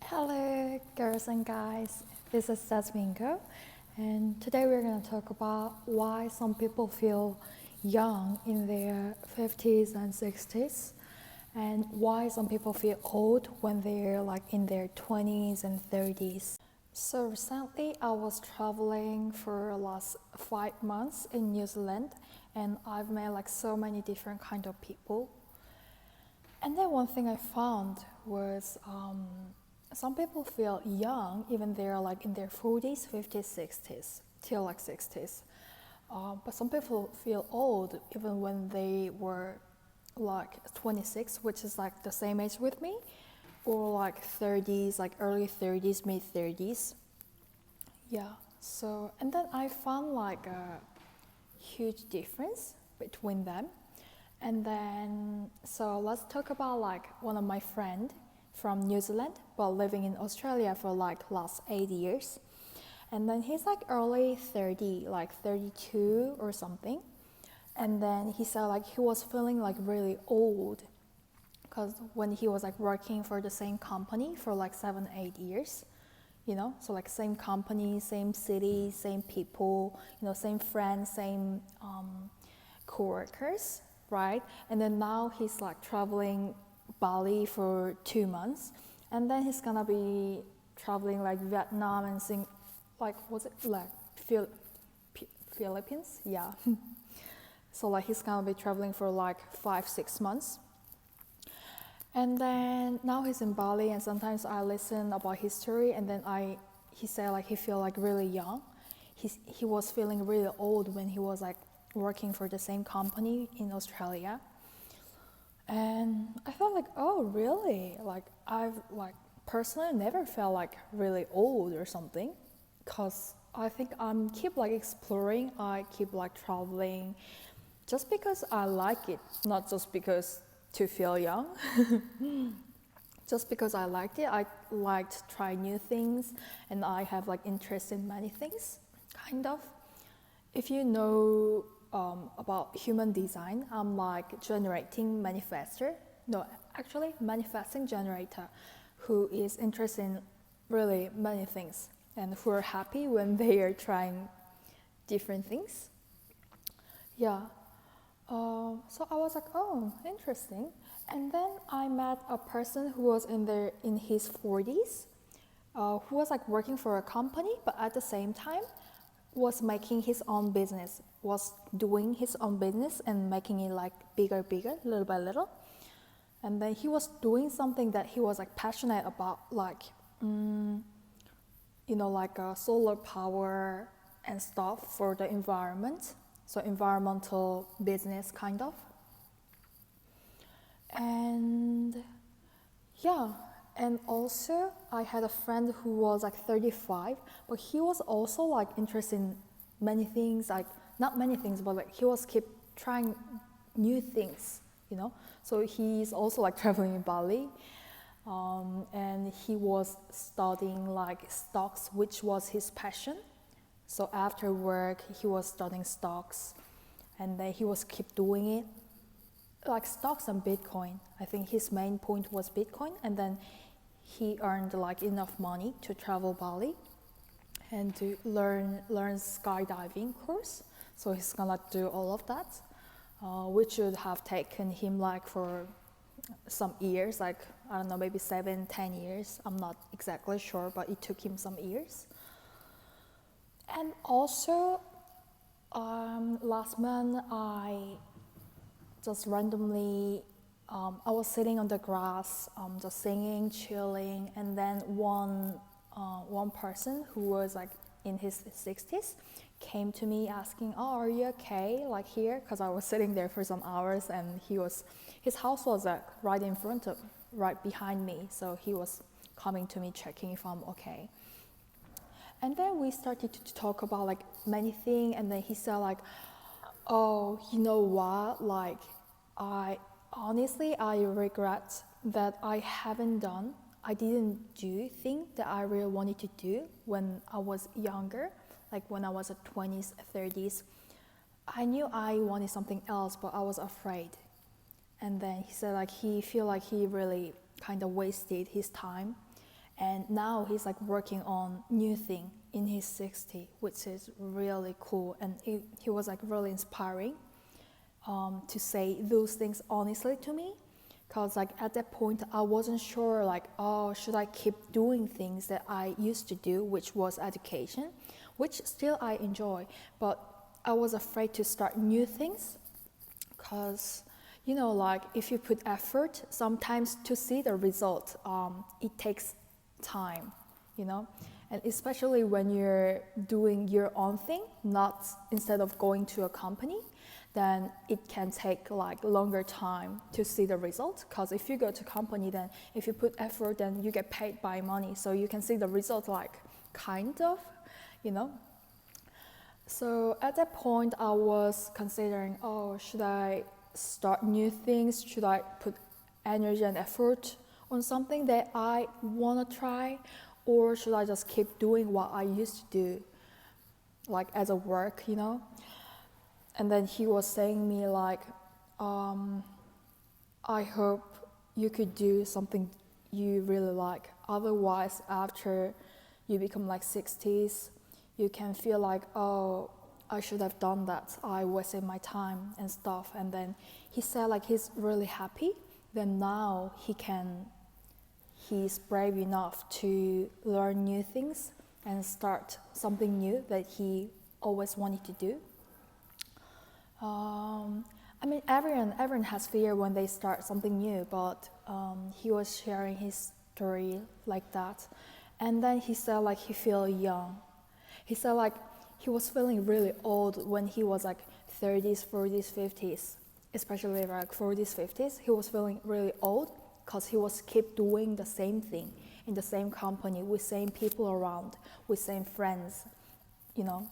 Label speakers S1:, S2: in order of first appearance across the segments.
S1: Hello, girls and guys. This is Jasmingo, and today we're going to talk about why some people feel young in their 50s and 60s, and why some people feel old when they're like in their 20s and 30s. So recently, I was traveling for the last 5 months in New Zealand, and I've met like so many different kind of people. And then one thing I found was some people feel young even they're like in their 40s, 50s, 60s, till like 60s. But some people feel old even when they were like 26, which is like the same age with me, or like 30s, like early 30s, mid 30s. Yeah, so, and then I found like a huge difference between them. And then, so let's talk about like one of my friend from New Zealand, but living in Australia for like last 8 years. And then he's like early 30, like 32 or something. And then he said like he was feeling like really old because when he was like working for the same company for like 7, 8 years, so like same company, same city, same people, same friends, same co-workers, right? And then now he's like traveling Bali for 2 months, and then he's gonna be traveling like Vietnam and was it like Philippines? Yeah. So like he's gonna be traveling for like 5, 6 months. And then now he's in Bali, and sometimes I listen about his story, and then he said like he feel like really young. He was feeling really old when he was like working for the same company in Australia. And I felt like, oh really? Like I've like personally never felt like really old or something, because I think I'm keep like exploring, I keep like traveling just because I like it, not just because to feel young. Just because I liked it, I liked to try new things, and I have like interest in many things, kind of. If you know about human design, I'm like generating manifester. No, actually manifesting generator, who is interested in really many things and who are happy when they are trying different things. Yeah. So I was like, oh, interesting. And then I met a person who was in his 40s, who was like working for a company, but at the same time was making his own business, was doing his own business and making it like bigger, little by little. And then he was doing something that he was like passionate about, like, like solar power and stuff for the environment. So environmental business kind of. And yeah, and also I had a friend who was like 35, but he was also like interested in many things, like not many things, but like he was keep trying new things, So he's also like traveling in Bali, and he was studying like stocks, which was his passion. So after work, he was studying stocks, and then he was keep doing it, like stocks and Bitcoin. I think his main point was Bitcoin, and then he earned like enough money to travel Bali and to learn skydiving course. So he's gonna do all of that, which should have taken him like for some years, like I don't know, maybe 7, 10 years. I'm not exactly sure, but it took him some years. And also, last month I just randomly, I was sitting on the grass, just singing, chilling, and then one person who was like in his 60s came to me asking, "Oh, are you okay? Like here?" Because I was sitting there for some hours, and his house was like right behind me, so he was coming to me checking if I'm okay. And then we started to talk about like many things, and then he said like, "Oh, you know what? Like, I regret that I didn't do things that I really wanted to do when I was younger, like when I was at 20s, 30s. I knew I wanted something else, but I was afraid." And then he said like he feel like he really kind of wasted his time, and now he's like working on new thing in his 60, which is really cool, and he was like really inspiring to say those things honestly to me, because like at that point I wasn't sure like, oh, should I keep doing things that I used to do, which was education, which still I enjoy, but I was afraid to start new things, because you know, like if you put effort, sometimes to see the result, it takes time, you know, and especially when you're doing your own thing, not instead of going to a company, then it can take like longer time to see the result, because if you go to company, then if you put effort, then you get paid by money, so you can see the result like kind of, you know. So at that point I was considering, oh, should I start new things, should I put energy and effort on something that I want to try, or should I just keep doing what I used to do, like as a work, you know. And then he was saying me like, I hope you could do something you really like, otherwise after you become like 60s, you can feel like, oh, I should have done that, I wasted my time and stuff. And then he said like he's really happy that now he's brave enough to learn new things and start something new that he always wanted to do. I mean, everyone has fear when they start something new, but he was sharing his story like that. And then he said like he feel young. He said like he was feeling really old when he was like 30s, 40s, 50s, especially like 40s, 50s. He was feeling really old because he was keep doing the same thing in the same company with same people around, with same friends, you know.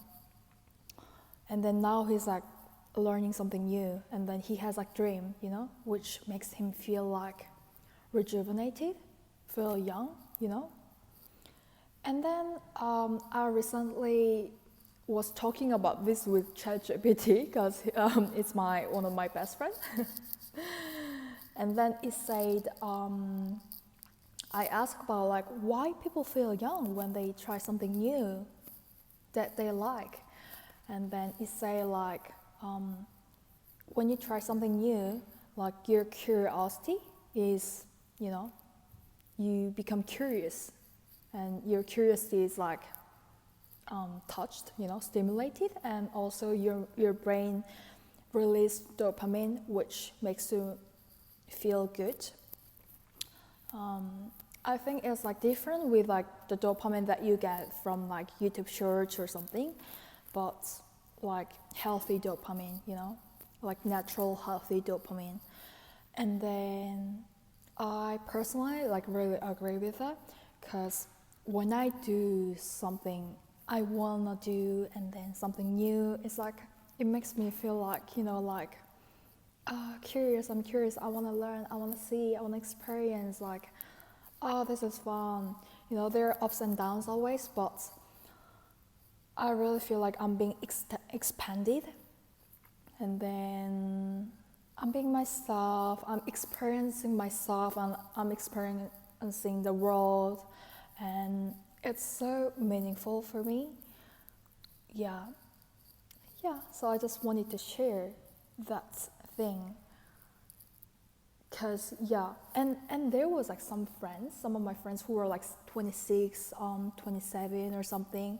S1: And then now he's like learning something new, and then he has like dream, you know, which makes him feel like rejuvenated, feel young, you know. And then I recently was talking about this with ChatGPT, because it's one of my best friends. And then it said, I asked about like why people feel young when they try something new that they like. And then it said like, when you try something new, like your curiosity is, you know, you become curious, and your curiosity is like touched, you know, stimulated, and also your brain release dopamine, which makes you feel good. I think it's like different with like the dopamine that you get from like YouTube shorts or something, but like healthy dopamine, you know, like natural healthy dopamine. And then I personally like really agree with that, because when I do something I wanna do and then something new, it's like it makes me feel like, you know, like curious. I'm curious. I wanna learn. I wanna see. I wanna experience. Like, oh, this is fun. You know, there are ups and downs always, but I really feel like I'm being expanded, and then I'm being myself. I'm experiencing myself, and I'm experiencing the world, and it's so meaningful for me. Yeah. So I just wanted to share that thing, because and there was like some of my friends who were like 26, 27 or something,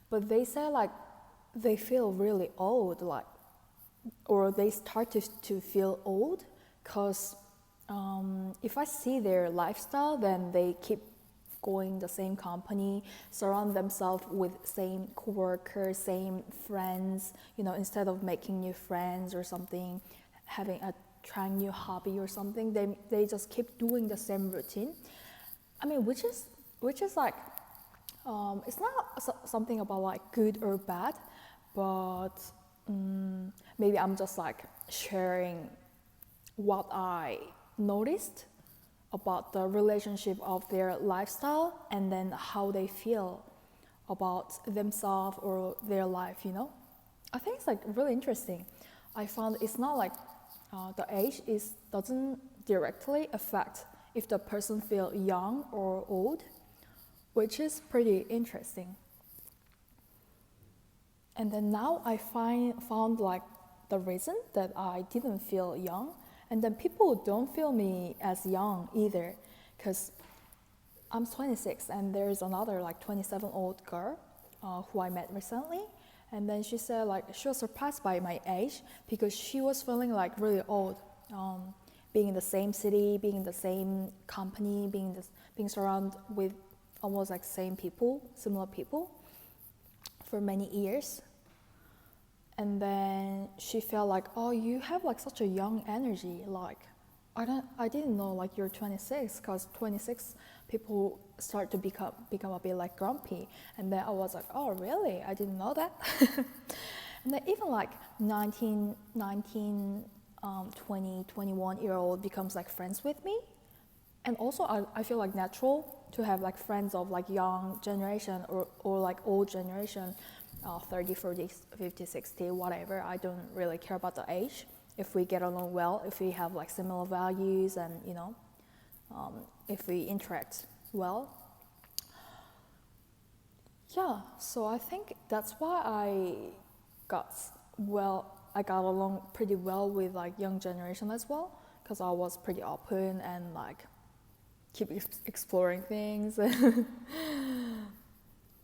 S1: but they said like they feel really old, like, or they started to feel old, because if I see their lifestyle, then they keep going the same company, surround themselves with same coworkers, same friends, you know, instead of making new friends or something, trying new hobby or something, they just keep doing the same routine. I mean, which is like, it's not something about like good or bad, but maybe I'm just like sharing what I noticed about the relationship of their lifestyle, and then how they feel about themselves or their life, you know. I think it's like really interesting. I found it's not like the age doesn't directly affect if the person feel young or old, which is pretty interesting. And then now I found like the reason that I didn't feel young, and then people don't feel me as young either, because I'm 26 and there's another like 27-old girl who I met recently, and then she said like she was surprised by my age because she was feeling like really old, being in the same city, being in the same company, being surrounded with almost like similar people for many years. And then she felt like, oh, you have like such a young energy. Like, I didn't know like you're 26, because 26 people start to become a bit like grumpy. And then I was like, oh, really? I didn't know that. And then even like 19, 20, 21-year-old becomes like friends with me. And also I feel like natural to have like friends of like young generation or like old generation, 30, 40, 50, 60, whatever. I don't really care about the age. If we get along well, if we have like similar values, and if we interact well. Yeah, so I think that's why I got along pretty well with like young generation as well, because I was pretty open and like keep exploring things.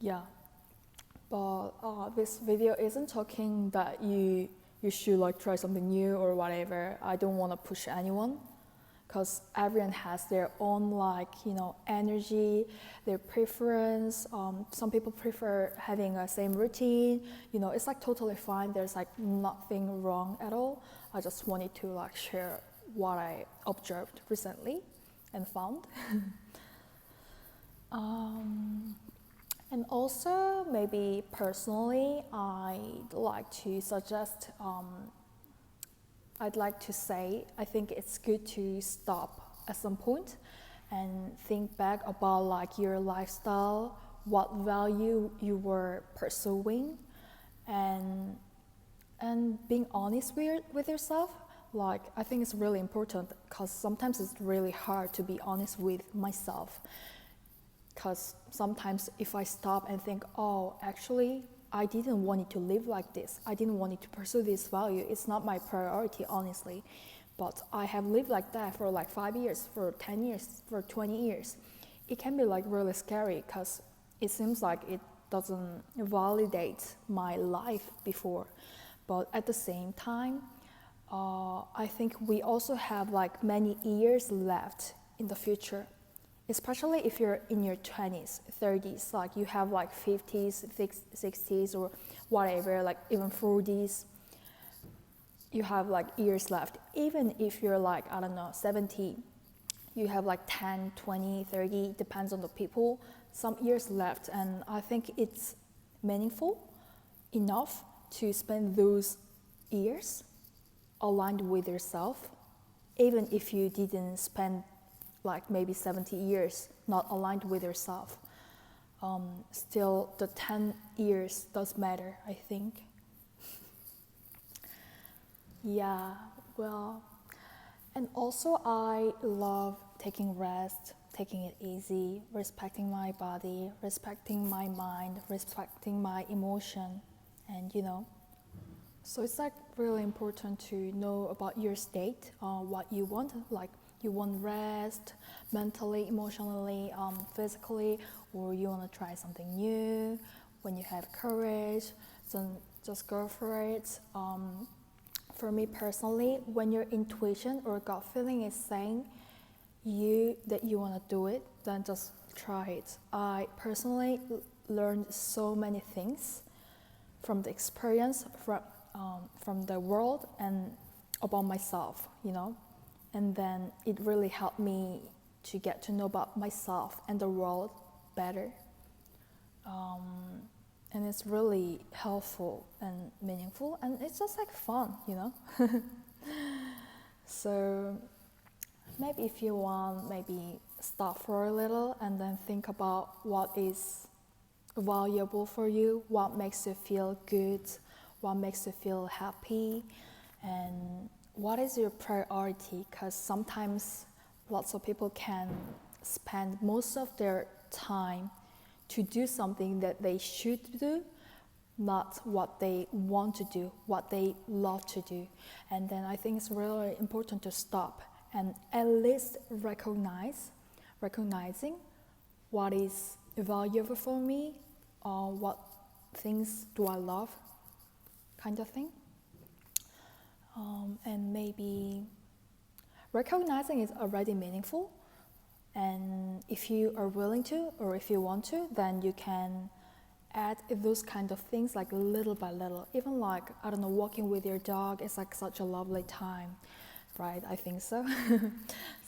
S1: Yeah. But this video isn't talking that you should like try something new or whatever. I don't want to push anyone, because everyone has their own like energy, their preference. Some people prefer having a same routine. It's like totally fine. There's like nothing wrong at all. I just wanted to like share what I observed recently and found. And also, maybe personally, I'd like to say, I think it's good to stop at some point and think back about like your lifestyle, what value you were pursuing, and being honest with yourself. Like, I think it's really important, because sometimes it's really hard to be honest with myself. Because sometimes if I stop and think, oh, actually, I didn't want it to live like this. I didn't want it to pursue this value. It's not my priority, honestly. But I have lived like that for like 5 years, for 10 years, for 20 years. It can be like really scary, because it seems like it doesn't validate my life before. But at the same time, I think we also have like many years left in the future. Especially if you're in your 20s, 30s, like you have like 50s, 60s or whatever, like even 40s, you have like years left. Even if you're like, I don't know, 70, you have like 10, 20, 30, depends on the people, some years left. And I think it's meaningful enough to spend those years aligned with yourself, even if you didn't spend like maybe 70 years not aligned with yourself. Still, the 10 years does matter, I think. Yeah, well, and also I love taking rest, taking it easy, respecting my body, respecting my mind, respecting my emotion, and so it's like really important to know about your state, what you want, like you want rest mentally, emotionally, physically, or you want to try something new. When you have courage, then just go for it. For me personally, when your intuition or gut feeling is saying that you want to do it, then just try it. I personally learned so many things from the experience, from the world, and about myself, and then it really helped me to get to know about myself and the world better. And it's really helpful and meaningful, and it's just like fun, So maybe if you want, maybe stop for a little and then think about what is valuable for you, what makes you feel good, what makes you feel happy, and what is your priority. Because sometimes lots of people can spend most of their time to do something that they should do, not what they want to do, what they love to do. And then I think it's really important to stop and at least recognizing what is valuable for me, or what things do I love, kind of thing. And maybe recognizing is already meaningful, and if you are willing to, or if you want to, then you can add those kind of things like little by little. Even like, I don't know, walking with your dog is like such a lovely time, right? I think so.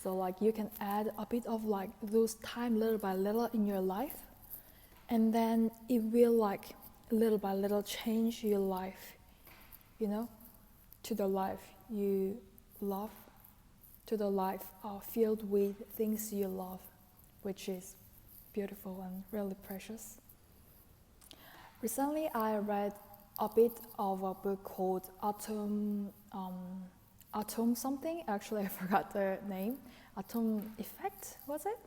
S1: So like you can add a bit of like those time little by little in your life, and then it will like little by little change your life, you know, to the life you love, to the life filled with things you love, which is beautiful and really precious. Recently, I read a bit of a book called Atom something. Actually, I forgot the name. Atom Effect, was it?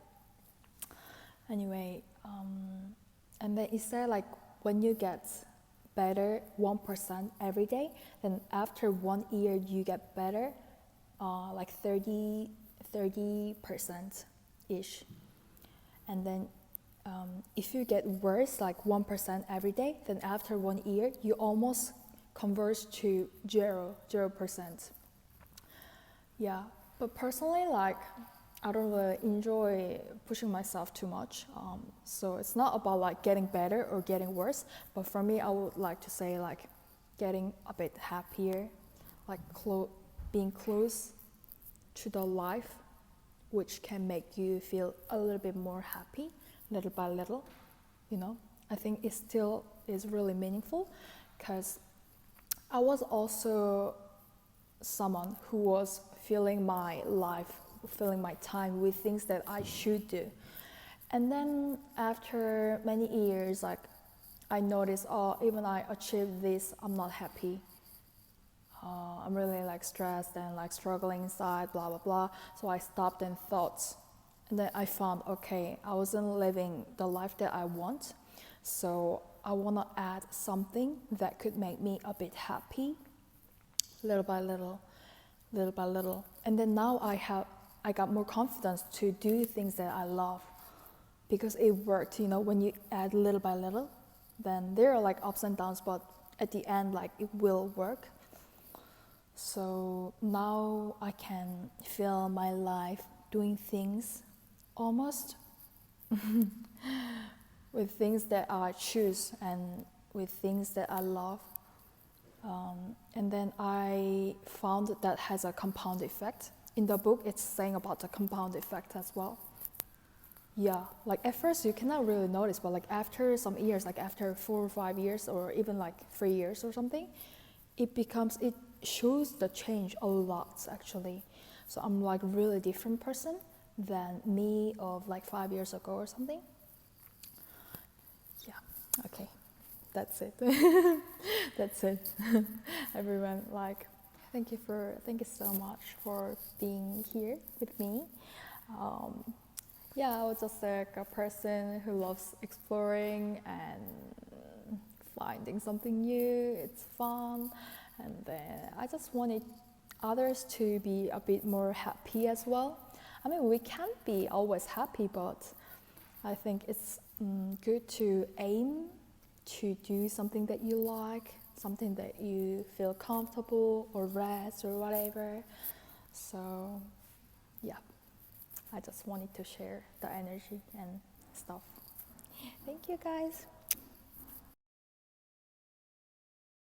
S1: Anyway, and then it said like when you get better 1% every day, then after 1 year you get better like 30% ish. And then if you get worse like 1% every day, then after 1 year you almost converge to 0%. Yeah, but personally, like, I don't really enjoy pushing myself too much. So it's not about like getting better or getting worse, but for me, I would like to say like getting a bit happier, like being close to the life, which can make you feel a little bit more happy, little by little, you know. I think it still is really meaningful, because I was also someone who was filling my life, filling my time with things that I should do. And then after many years, like, I noticed, even I achieved this, I'm not happy. I'm really like stressed and like struggling inside, blah, blah, blah. So I stopped and thought. And then I found, okay, I wasn't living the life that I want. So I want to add something that could make me a bit happy, little by little, little by little. And then now I got more confidence to do things that I love, because it worked, you know. When you add little by little, then there are like ups and downs, but at the end, like, it will work. So now I can feel my life doing things almost with things that I choose and with things that I love. And then I found that has a compound effect. In the book, it's saying about the compound effect as well. Yeah, like at first you cannot really notice, but like after some years, like after 4 or 5 years, or even like 3 years or something, it shows the change a lot, actually. So I'm like really different person than me of like 5 years ago or something. Yeah, okay, that's it. That's it. Everyone, like, thank you so much for being here with me. Yeah, I was just like a person who loves exploring and finding something new. It's fun. And then I just wanted others to be a bit more happy as well. I mean, we can't be always happy, but I think it's good to aim to do something that you like, something that you feel comfortable or rest or whatever. So, yeah, I just wanted to share the energy and stuff. Thank you, guys.